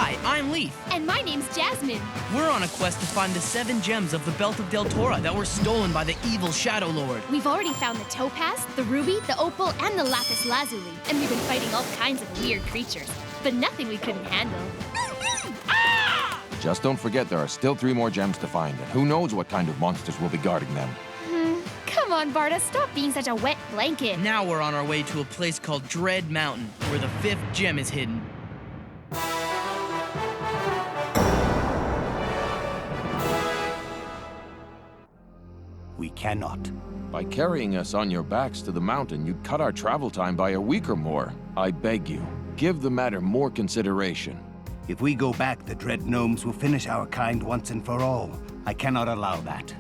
Hi, I'm Lief. And my name's Jasmine. We're on a quest to find the 7 gems of the Belt of Deltora that were stolen by the evil Shadow Lord. We've already found the topaz, the ruby, the opal, and the lapis lazuli. And we've been fighting all kinds of weird creatures, but nothing we couldn't handle. Just don't forget there are still 3 more gems to find, and who knows what kind of monsters will be guarding them. Come on, Barda, stop being such a wet blanket. Now we're on our way to a place called Dread Mountain, where the 5th gem is hidden. We cannot. By carrying us on your backs to the mountain, you'd cut our travel time by a week or more. I beg you, give the matter more consideration. If we go back, the dread gnomes will finish our kind once and for all. I cannot allow that.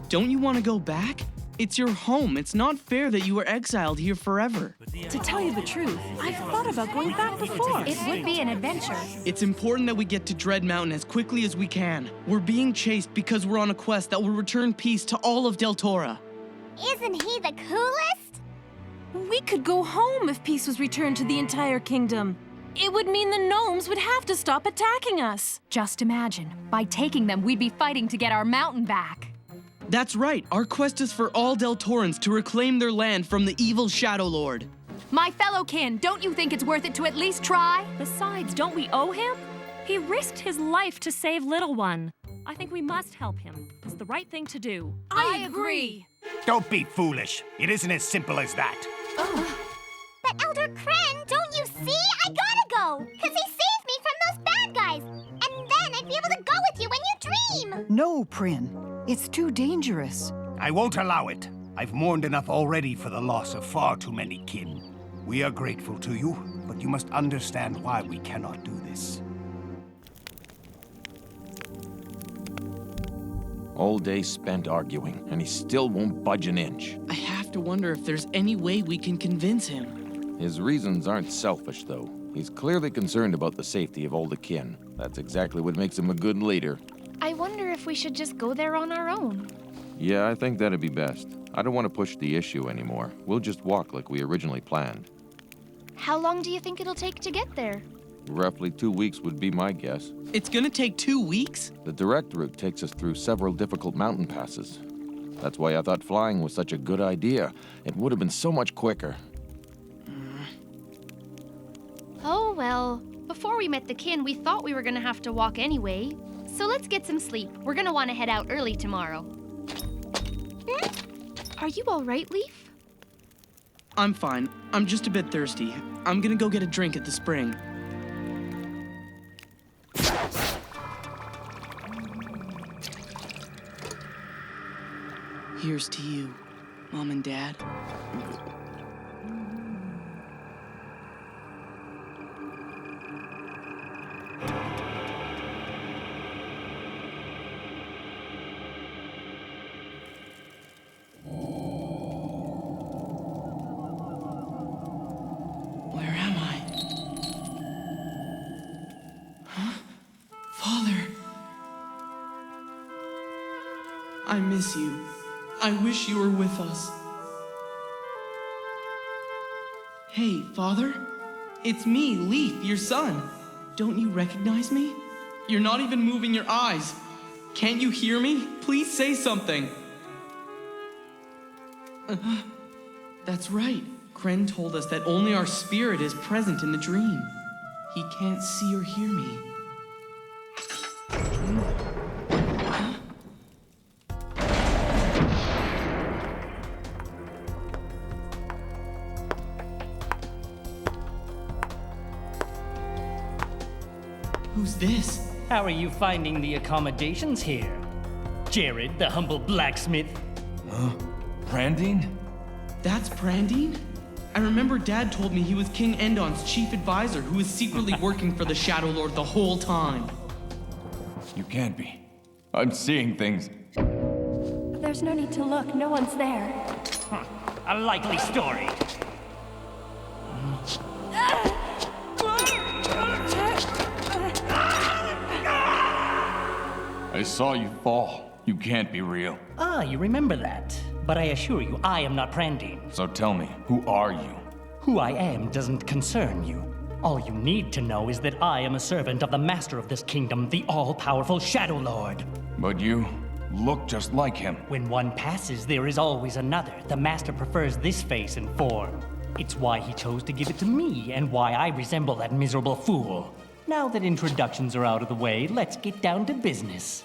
Don't you want to go back? It's your home. It's not fair that you were exiled here forever. To tell you the truth, I've thought about going back before. It would be an adventure. It's important that we get to Dread Mountain as quickly as we can. We're being chased because we're on a quest that will return peace to all of Deltora. Isn't he the coolest? We could go home if peace was returned to the entire kingdom. It would mean the gnomes would have to stop attacking us. Just imagine, by taking them, we'd be fighting to get our mountain back. That's right. Our quest is for all Deltorans to reclaim their land from the evil Shadow Lord. My fellow kin, don't you think it's worth it to at least try? Besides, don't we owe him? He risked his life to save Little One. I think we must help him. It's the right thing to do. I agree. Don't be foolish. It isn't as simple as that. But Elder Kren, don't you see? I gotta go! Because he saved me from those bad guys! And then I'd be able to go with you when you dream! No, Prin. It's too dangerous. I won't allow it. I've mourned enough already for the loss of far too many kin. We are grateful to you, but you must understand why we cannot do this. All day spent arguing, and he still won't budge an inch. I have to wonder if there's any way we can convince him. His reasons aren't selfish, though. He's clearly concerned about the safety of all the kin. That's exactly what makes him a good leader. I wonder if we should just go there on our own. Yeah, I think that'd be best. I don't want to push the issue anymore. We'll just walk like we originally planned. How long do you think it'll take to get there? Roughly 2 weeks would be my guess. It's gonna take 2 weeks? The direct route takes us through several difficult mountain passes. That's why I thought flying was such a good idea. It would have been so much quicker. Oh, well. Before we met the kin, we thought we were gonna have to walk anyway. So let's get some sleep. We're gonna want to head out early tomorrow. Are you all right, Lief? I'm fine. I'm just a bit thirsty. I'm gonna go get a drink at the spring. Here's to you, Mom and Dad. Where am I? Huh? Father! I miss you. I wish you were with us. Hey, Father? It's me, Lief, your son. Don't you recognize me? You're not even moving your eyes. Can't you hear me? Please say something. That's right. Kren told us that only our spirit is present in the dream. He can't see or hear me. Who's this? How are you finding the accommodations here? Jared, the humble blacksmith. Huh? Brandine? That's Brandine? I remember Dad told me he was King Endon's chief advisor who was secretly working for the Shadow Lord the whole time. You can't be. I'm seeing things. There's no need to look. No one's there. A likely story. I saw you fall. You can't be real. Ah, you remember that. But I assure you, I am not Brandine. So tell me, who are you? Who I am doesn't concern you. All you need to know is that I am a servant of the master of this kingdom, the all-powerful Shadow Lord. But you look just like him. When one passes, there is always another. The master prefers this face and form. It's why he chose to give it to me, and why I resemble that miserable fool. Now that introductions are out of the way, let's get down to business.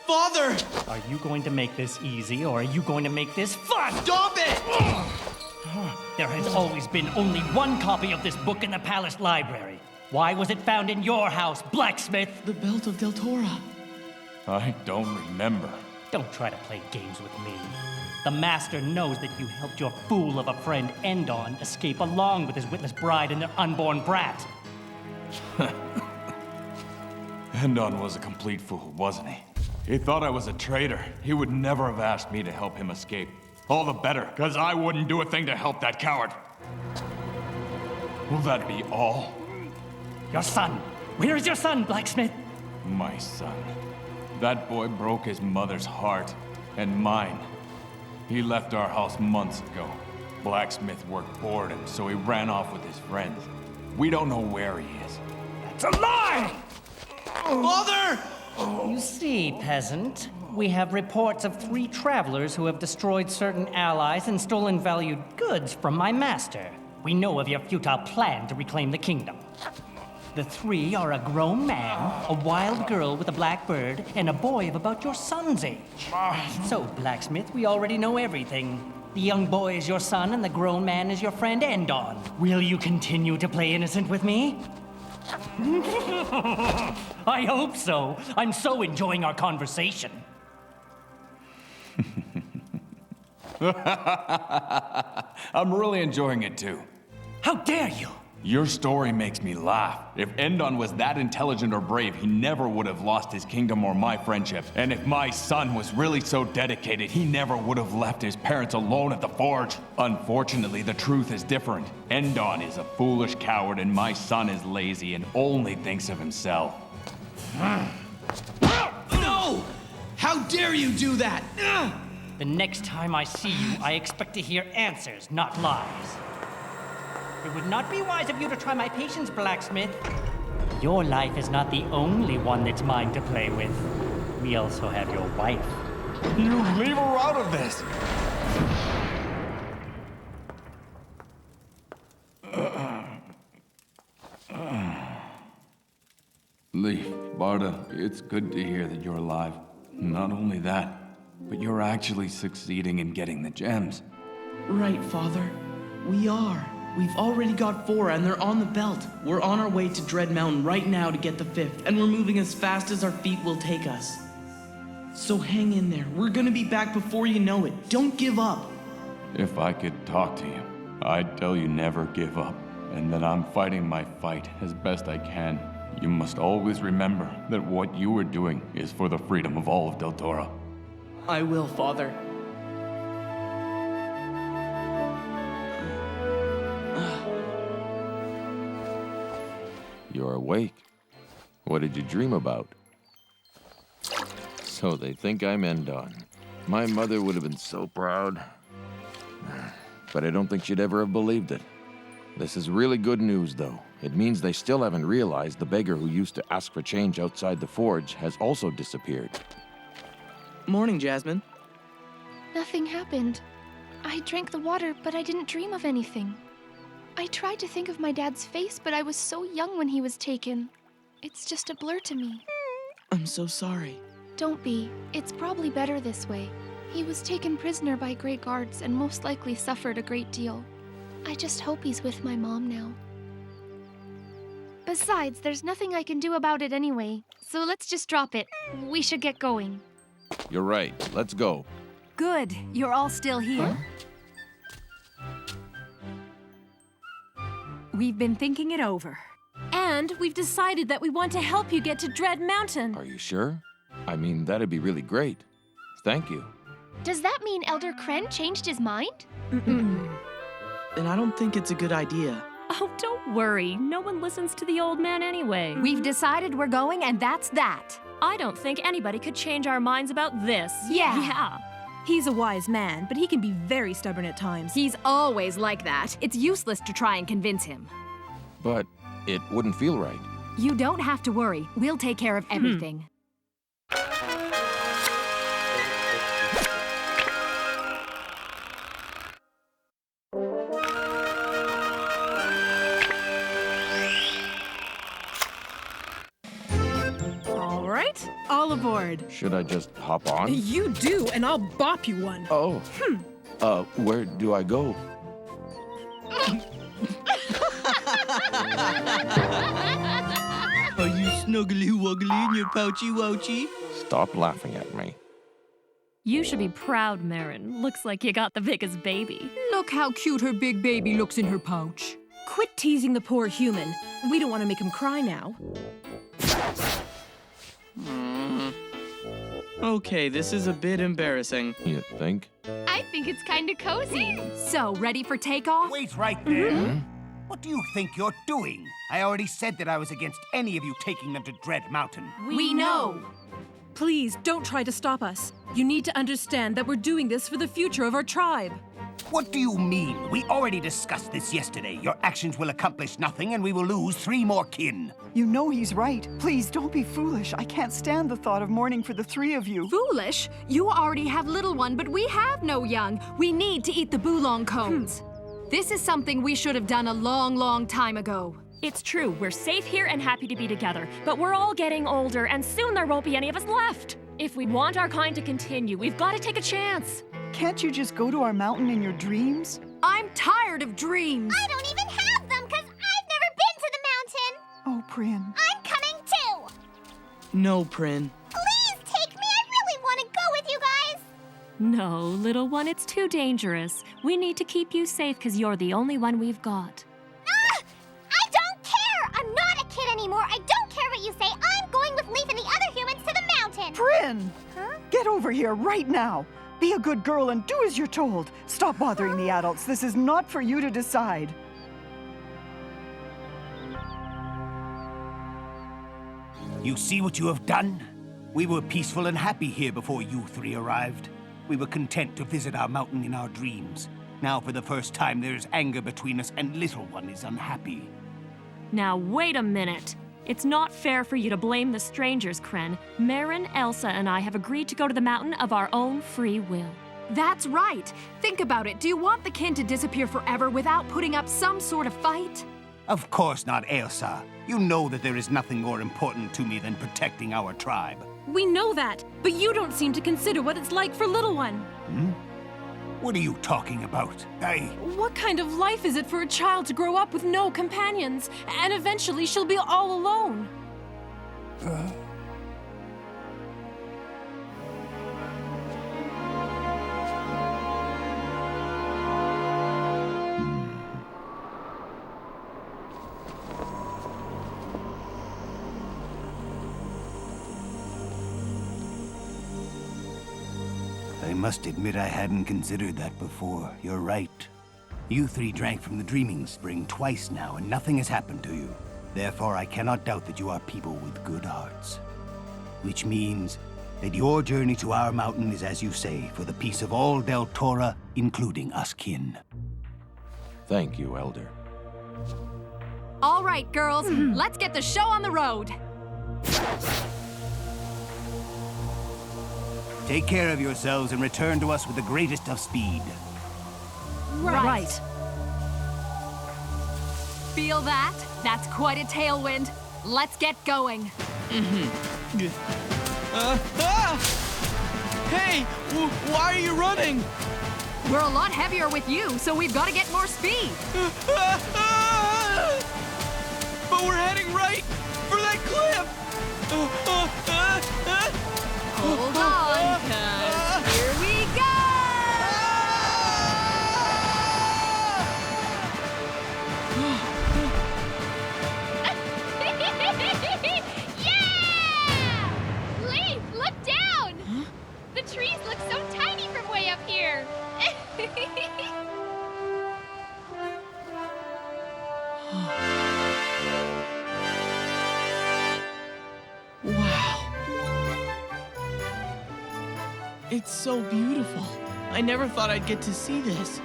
Father! Are you going to make this easy, or are you going to make this fun? Stop it! There has always been only one copy of this book in the palace library. Why was it found in your house, blacksmith? The belt of Deltora. I don't remember. Don't try to play games with me. The master knows that you helped your fool of a friend Endon escape along with his witless bride and their unborn brat. Endon was a complete fool, wasn't he? He thought I was a traitor. He would never have asked me to help him escape. All the better, because I wouldn't do a thing to help that coward. Will that be all? Your son! Where is your son, blacksmith? My son. That boy broke his mother's heart, and mine. He left our house months ago. Blacksmith work bored him, so he ran off with his friends. We don't know where he is. That's a lie! Father! You see, peasant, we have reports of 3 travelers who have destroyed certain allies and stolen valued goods from my master. We know of your futile plan to reclaim the kingdom. The 3 are a grown man, a wild girl with a black bird, and a boy of about your son's age. So, blacksmith, we already know everything. The young boy is your son, and the grown man is your friend Endon. Will you continue to play innocent with me? I hope so. I'm so enjoying our conversation. I'm really enjoying it too. How dare you! Your story makes me laugh. If Endon was that intelligent or brave, he never would have lost his kingdom or my friendship. And if my son was really so dedicated, he never would have left his parents alone at the forge. Unfortunately, the truth is different. Endon is a foolish coward, and my son is lazy and only thinks of himself. No! How dare you do that? The next time I see you, I expect to hear answers, not lies. It would not be wise of you to try my patience, blacksmith. Your life is not the only one that's mine to play with. We also have your wife. You leave her out of this! Lief, Barda, it's good to hear that you're alive. Not only that, but you're actually succeeding in getting the gems. Right, Father. We are. We've already got 4 and they're on the belt. We're on our way to Dread Mountain right now to get the 5th, and we're moving as fast as our feet will take us. So hang in there. We're gonna be back before you know it. Don't give up. If I could talk to you, I'd tell you never give up, and that I'm fighting my fight as best I can. You must always remember that what you are doing is for the freedom of all of Deltora. I will, Father. You're awake. What did you dream about? So they think I'm Endon. My mother would have been so proud. But I don't think she'd ever have believed it. This is really good news, though. It means they still haven't realized the beggar who used to ask for change outside the forge has also disappeared. Morning, Jasmine. Nothing happened. I drank the water, but I didn't dream of anything. I tried to think of my dad's face, but I was so young when he was taken. It's just a blur to me. I'm so sorry. Don't be. It's probably better this way. He was taken prisoner by Grey Guards and most likely suffered a great deal. I just hope he's with my mom now. Besides, there's nothing I can do about it anyway, so let's just drop it. We should get going. You're right. Let's go. Good. You're all still here. We've been thinking it over. And we've decided that we want to help you get to Dread Mountain. Are you sure? I mean, that'd be really great. Thank you. Does that mean Elder Kren changed his mind? And I don't think it's a good idea. Oh, don't worry. No one listens to the old man anyway. We've decided we're going, and that's that. I don't think anybody could change our minds about this. Yeah. Yeah. He's a wise man, but he can be very stubborn at times. He's always like that. It's useless to try and convince him. But it wouldn't feel right. You don't have to worry. We'll take care of everything. All right, all aboard. Should I just hop on? You do, and I'll bop you one. Oh. Where do I go? Are you snuggly-wuggly in your pouchy-wouchy? Stop laughing at me. You should be proud, Marin. Looks like you got the biggest baby. Look how cute her big baby looks in her pouch. Quit teasing the poor human. We don't want to make him cry now. Okay, this is a bit embarrassing. You think? I think it's kind of cozy. So, ready for takeoff? Wait right there. What do you think you're doing? I already said that I was against any of you taking them to Dread Mountain. We know. Please, don't try to stop us. You need to understand that we're doing this for the future of our tribe. What do you mean? We already discussed this yesterday. Your actions will accomplish nothing, and we will lose 3 more kin. You know he's right. Please, don't be foolish. I can't stand the thought of mourning for the 3 of you. Foolish? You already have little one, but we have no young. We need to eat the boulong cones. This is something we should have done a long, long time ago. It's true, we're safe here and happy to be together, but we're all getting older, and soon there won't be any of us left. If we want our kind to continue, we've got to take a chance. Can't you just go to our mountain in your dreams? I'm tired of dreams. I don't even have them because I've never been to the mountain. Oh, Prin. I'm coming too. No, Prin. Please take me. I really want to go with you guys. No, little one, it's too dangerous. We need to keep you safe because you're the only one we've got. I don't care. I'm not a kid anymore. I don't care what you say. I'm going with Lief and the other humans to the mountain. Prin! Huh? Get over here right now. Be a good girl and do as you're told. Stop bothering the adults. This is not for you to decide. You see what you have done? We were peaceful and happy here before you 3 arrived. We were content to visit our mountain in our dreams. Now, for the first time, there's anger between us, and little one is unhappy. Now, wait a minute. It's not fair for you to blame the strangers, Kren. Marin, Elsa, and I have agreed to go to the mountain of our own free will. That's right. Think about it. Do you want the kin to disappear forever without putting up some sort of fight? Of course not, Elsa. You know that there is nothing more important to me than protecting our tribe. We know that, but you don't seem to consider what it's like for little one. What are you talking about? What kind of life is it for a child to grow up with no companions, and eventually she'll be all alone? I must admit I hadn't considered that before. You're right. You 3 drank from the Dreaming Spring twice now, and nothing has happened to you. Therefore, I cannot doubt that you are people with good hearts. Which means that your journey to our mountain is, as you say, for the peace of all Deltora, including us kin. Thank you, Elder. All right, girls, let's get the show on the road. Take care of yourselves and return to us with the greatest of speed. Right. Feel that? That's quite a tailwind. Let's get going. Hey! Why are you running? We're a lot heavier with you, so we've got to get more speed. But we're heading right for that cliff! Hold on, 'cause here we go! Yeah! Lief, look down! The trees look so tiny from way up here. Wow. It's so beautiful. I never thought I'd get to see this.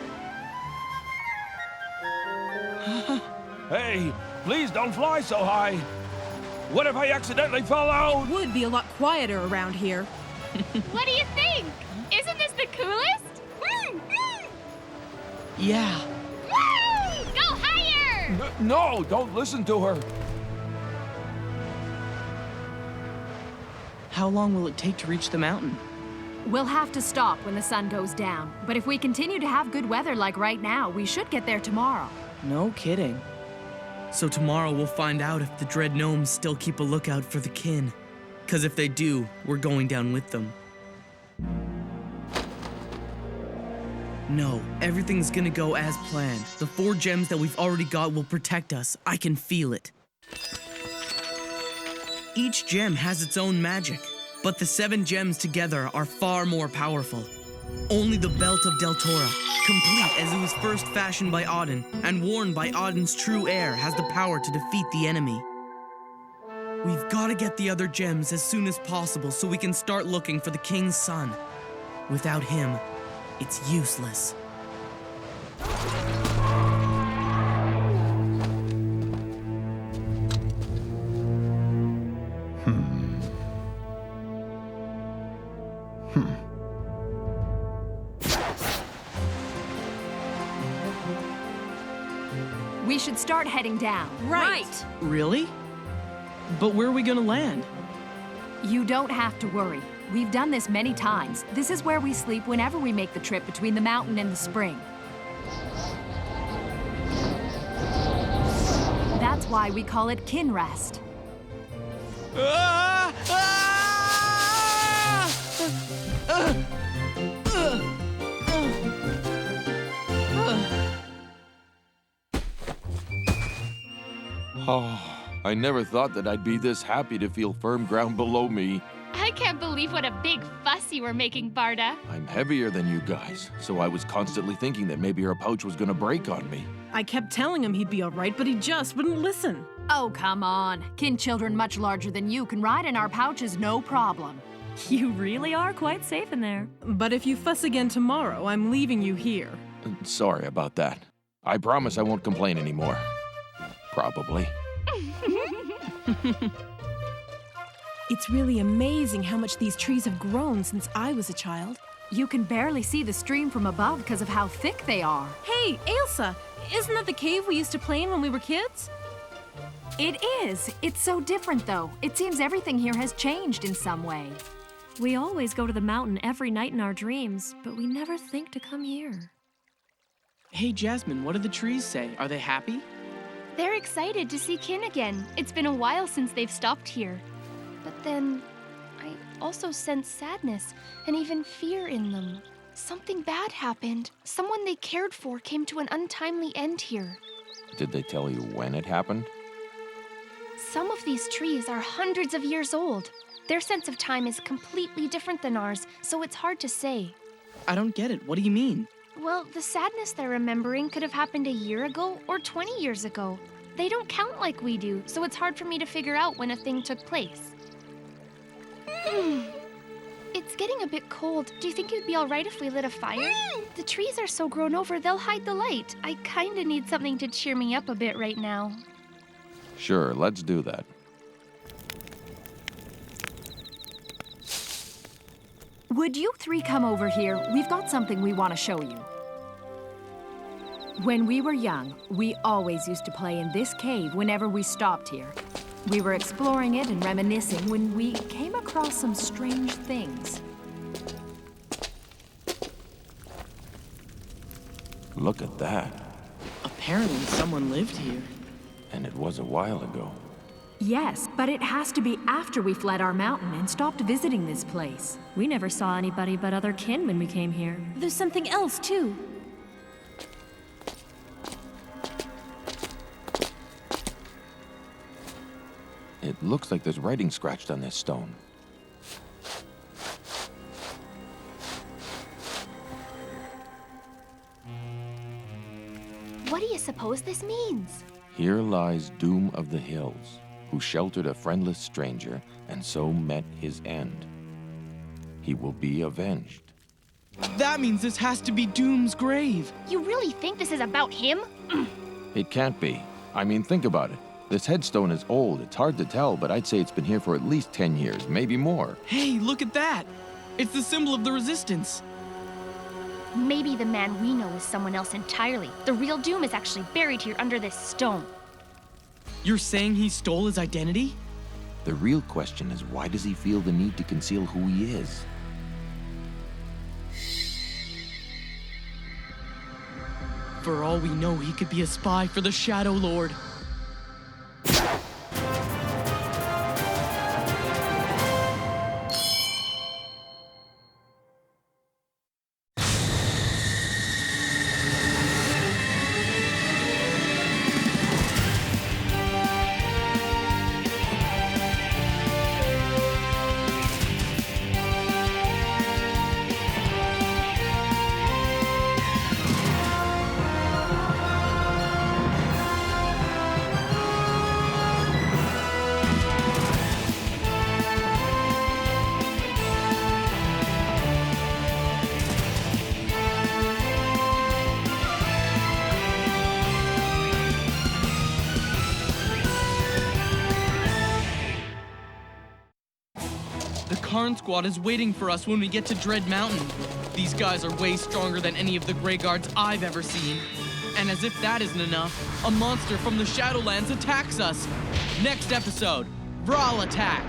Hey, please don't fly so high. What if I accidentally fall out? It would be a lot quieter around here. What do you think? Isn't this the coolest? Yeah. Woo! Go higher! No, don't listen to her. How long will it take to reach the mountain? We'll have to stop when the sun goes down. But if we continue to have good weather like right now, we should get there tomorrow. No kidding. So tomorrow we'll find out if the Dread Gnomes still keep a lookout for the kin. 'Cause if they do, we're going down with them. No, everything's gonna go as planned. The 4 gems that we've already got will protect us. I can feel it. Each gem has its own magic, but the 7 gems together are far more powerful. Only the Belt of Deltora, complete as it was first fashioned by Auden and worn by Auden's true heir, has the power to defeat the enemy. We've got to get the other gems as soon as possible so we can start looking for the King's son. Without him, it's useless. We should start heading down. Right. Really? But where are we gonna land? You don't have to worry. We've done this many times. This is where we sleep whenever we make the trip between the mountain and the spring. That's why we call it kin rest. Oh, I never thought that I'd be this happy to feel firm ground below me. I can't believe what a big fuss you were making, Barda. I'm heavier than you guys, so I was constantly thinking that maybe our pouch was gonna break on me. I kept telling him he'd be all right, but he just wouldn't listen. Oh, come on. Kin children much larger than you can ride in our pouches no problem. You really are quite safe in there. But if you fuss again tomorrow, I'm leaving you here. Sorry about that. I promise I won't complain anymore. Probably. It's really amazing how much these trees have grown since I was a child. You can barely see the stream from above because of how thick they are. Hey, Ailsa, isn't that the cave we used to play in when we were kids? It is. It's so different, though. It seems everything here has changed in some way. We always go to the mountain every night in our dreams, but we never think to come here. Hey, Jasmine, what do the trees say? Are they happy? They're excited to see kin again. It's been a while since they've stopped here. But then, I also sense sadness and even fear in them. Something bad happened. Someone they cared for came to an untimely end here. Did they tell you when it happened? Some of these trees are hundreds of years old. Their sense of time is completely different than ours, so it's hard to say. I don't get it. What do you mean? Well, the sadness they're remembering could have happened a year ago or 20 years ago. They don't count like we do, so it's hard for me to figure out when a thing took place. It's getting a bit cold. Do you think it'd be all right if we lit a fire? The trees are so grown over, they'll hide the light. I kinda need something to cheer me up a bit right now. Sure, let's do that. Would you 3 come over here? We've got something we want to show you. When we were young, we always used to play in this cave whenever we stopped here. We were exploring it and reminiscing when we came across some strange things. Look at that. Apparently someone lived here. And it was a while ago. Yes, but it has to be after we fled our mountain and stopped visiting this place. We never saw anybody but other kin when we came here. There's something else, too. It looks like there's writing scratched on this stone. What do you suppose this means? Here lies Doom of the Hills, who sheltered a friendless stranger and so met his end. he will be avenged. That means this has to be Doom's grave. You really think this is about him? It can't be. I mean, think about it. This headstone is old. It's hard to tell, but I'd say it's been here for at least 10 years, maybe more. Hey, look at that! It's the symbol of the Resistance. Maybe the man we know is someone else entirely. The real Doom is actually buried here under this stone. You're saying he stole his identity? The real question is, why does he feel the need to conceal who he is? For all we know, he could be a spy for the Shadow Lord. Karn Squad is waiting for us when we get to Dread Mountain. These guys are way stronger than any of the Grey Guards I've ever seen. And as if that isn't enough, a monster from the Shadowlands attacks us. Next episode, Brawl Attack.